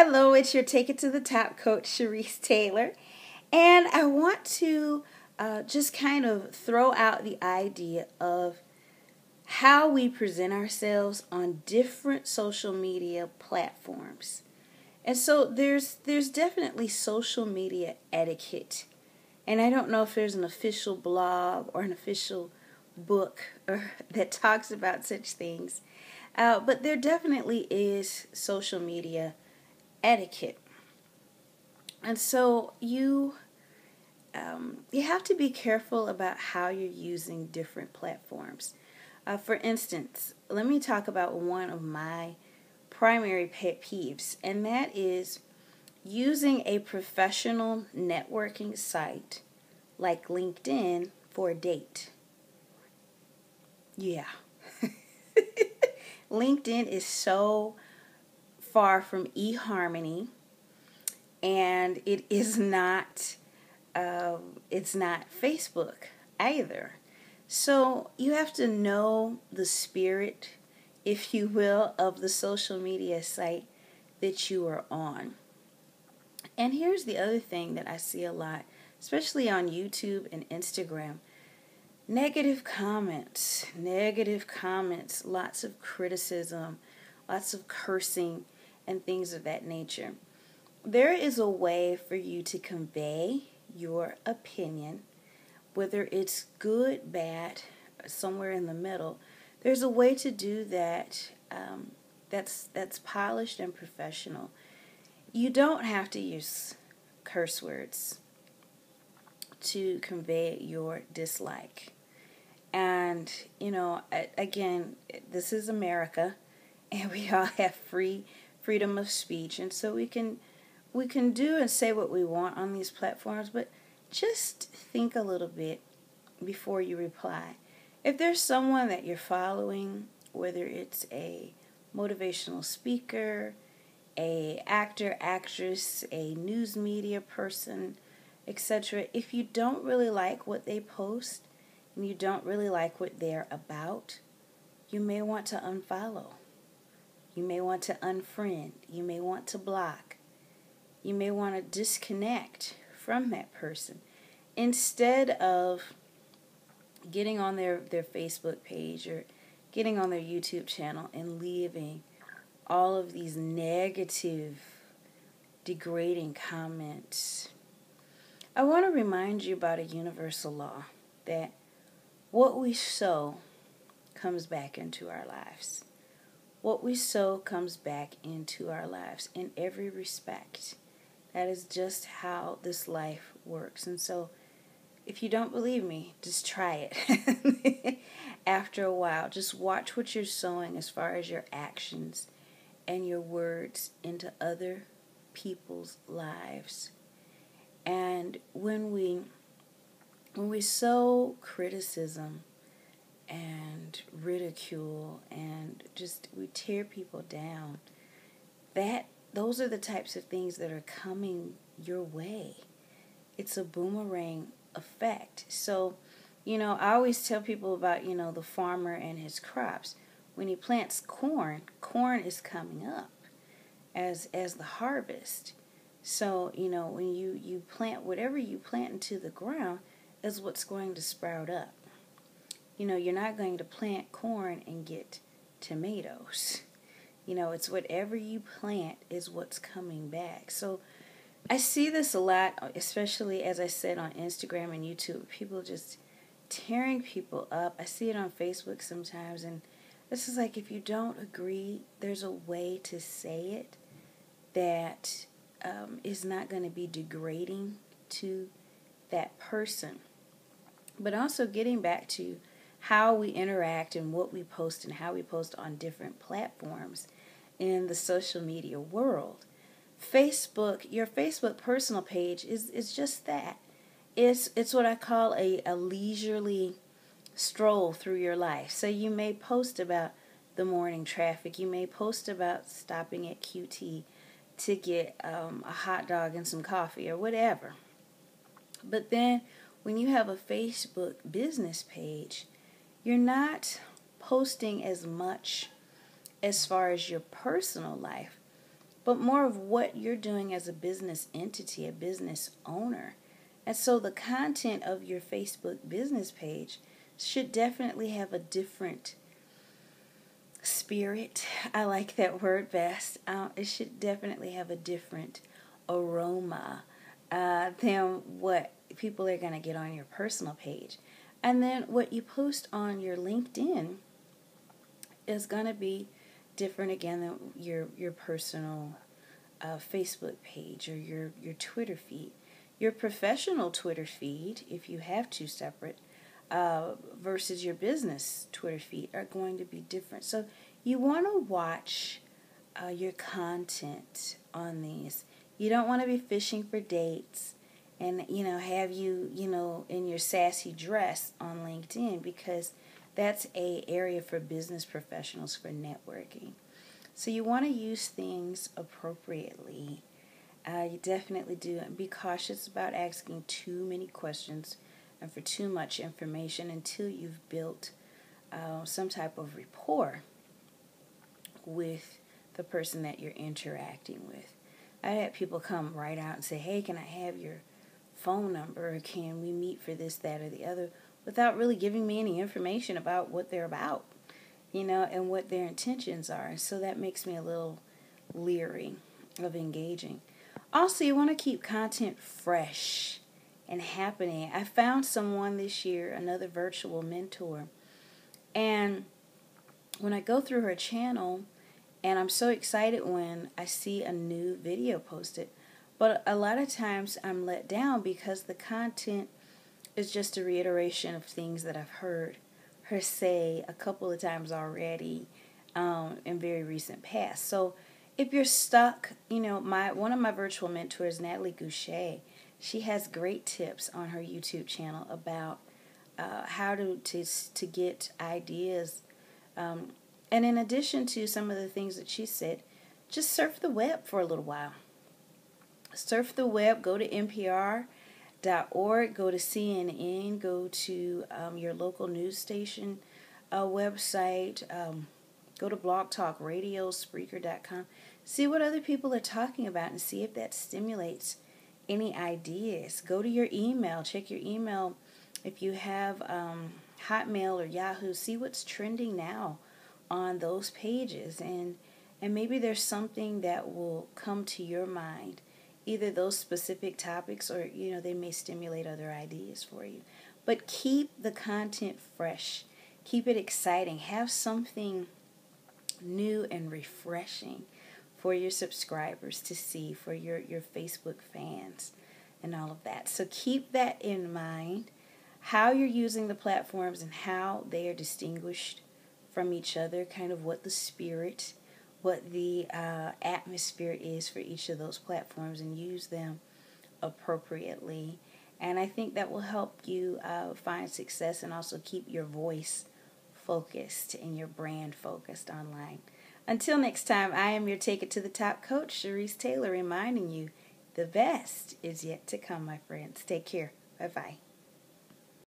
Hello, it's your Take It to the Top coach, Sharice Taylor. And I want to just kind of throw out the idea of how we present ourselves on different social media platforms. And so there's definitely social media etiquette. And I don't know if there's an official blog or an official book that talks about such things. But there definitely is social media etiquette. And so you have to be careful about how you're using different platforms. For instance, let me talk about one of my primary pet peeves, and that is using a professional networking site like LinkedIn for a date. Yeah. LinkedIn is so far from eHarmony, and it's not Facebook either. So you have to know the spirit, if you will, of the social media site that you are on. And here's the other thing that I see a lot, especially on YouTube and Instagram. Negative comments, lots of criticism, lots of cursing, and things of that nature. There is a way for you to convey your opinion, whether it's good, bad, somewhere in the middle. There's a way to do that that's polished and professional. You don't have to use curse words to convey your dislike. And, again, this is America, and we all have freedom of speech, and so we can do and say what we want on these platforms, but just think a little bit before you reply. If there's someone that you're following, whether it's a motivational speaker, a actor, actress, a news media person, etc., if you don't really like what they post and you don't really like what they're about, you may want to unfollow. You may want to unfriend. You may want to block. You may want to disconnect from that person instead of getting on their Facebook page or getting on their YouTube channel and leaving all of these negative, degrading comments. I want to remind you about a universal law that what we sow comes back into our lives. What we sow comes back into our lives in every respect. That is just how this life works. And so, if you don't believe me, just try it. After a while, just watch what you're sowing as far as your actions and your words into other people's lives. And when we sow criticism and ridicule and just we tear people down, those are the types of things that are coming your way. It's a boomerang effect. So, I always tell people about, the farmer and his crops. When he plants corn is coming up as the harvest. So, when you plant whatever you plant into the ground is what's going to sprout up. You're not going to plant corn and get tomatoes. It's whatever you plant is what's coming back. So I see this a lot, especially as I said on Instagram and YouTube, people just tearing people up. I see it on Facebook sometimes, and this is like, if you don't agree, there's a way to say it that is not going to be degrading to that person. But also getting back to how we interact and what we post and how we post on different platforms in the social media world. Your Facebook personal page is just that. It's what I call a leisurely stroll through your life. So you may post about the morning traffic. You may post about stopping at QT to get a hot dog and some coffee or whatever. But then when you have a Facebook business page, you're not posting as much as far as your personal life, but more of what you're doing as a business entity, a business owner. And so the content of your Facebook business page should definitely have a different spirit. I like that word best. It should definitely have a different aroma than what people are going to get on your personal page. And then what you post on your LinkedIn is going to be different again than your personal Facebook page or your Twitter feed. Your professional Twitter feed, if you have two separate, versus your business Twitter feed are going to be different. So you want to watch your content on these. You don't want to be fishing for dates and, have you, in your sassy dress on LinkedIn, because that's a area for business professionals for networking. So you want to use things appropriately. You definitely do. And be cautious about asking too many questions and for too much information until you've built some type of rapport with the person that you're interacting with. I had people come right out and say, hey, can I have your phone number? Or can we meet for this, that, or the other, without really giving me any information about what they're about, and what their intentions are. So that makes me a little leery of engaging. Also, you want to keep content fresh and happening. I found someone this year, another virtual mentor, and when I go through her channel, and I'm so excited when I see a new video posted, but a lot of times I'm let down because the content is just a reiteration of things that I've heard her say a couple of times already in very recent past. So if you're stuck, one of my virtual mentors, Natalie Goucher, she has great tips on her YouTube channel about how to get ideas. And in addition to some of the things that she said, just surf the web for a little while. Surf the web, go to NPR.org, go to CNN, go to your local news station website, go to Blog Talk Radio, Spreaker.com. See what other people are talking about and see if that stimulates any ideas. Go to your email, check your email. If you have Hotmail or Yahoo, see what's trending now on those pages, and maybe there's something that will come to your mind, either those specific topics or they may stimulate other ideas for you. But keep the content fresh, keep it exciting, have something new and refreshing for your subscribers to see, for your Facebook fans and all of that. So keep that in mind, how you're using the platforms and how they are distinguished from each other, kind of what the spirit, what the atmosphere is for each of those platforms, and use them appropriately. And I think that will help you find success and also keep your voice focused and your brand focused online. Until next time, I am your Take It to the Top coach, Sharice Taylor, reminding you the best is yet to come, my friends. Take care. Bye-bye.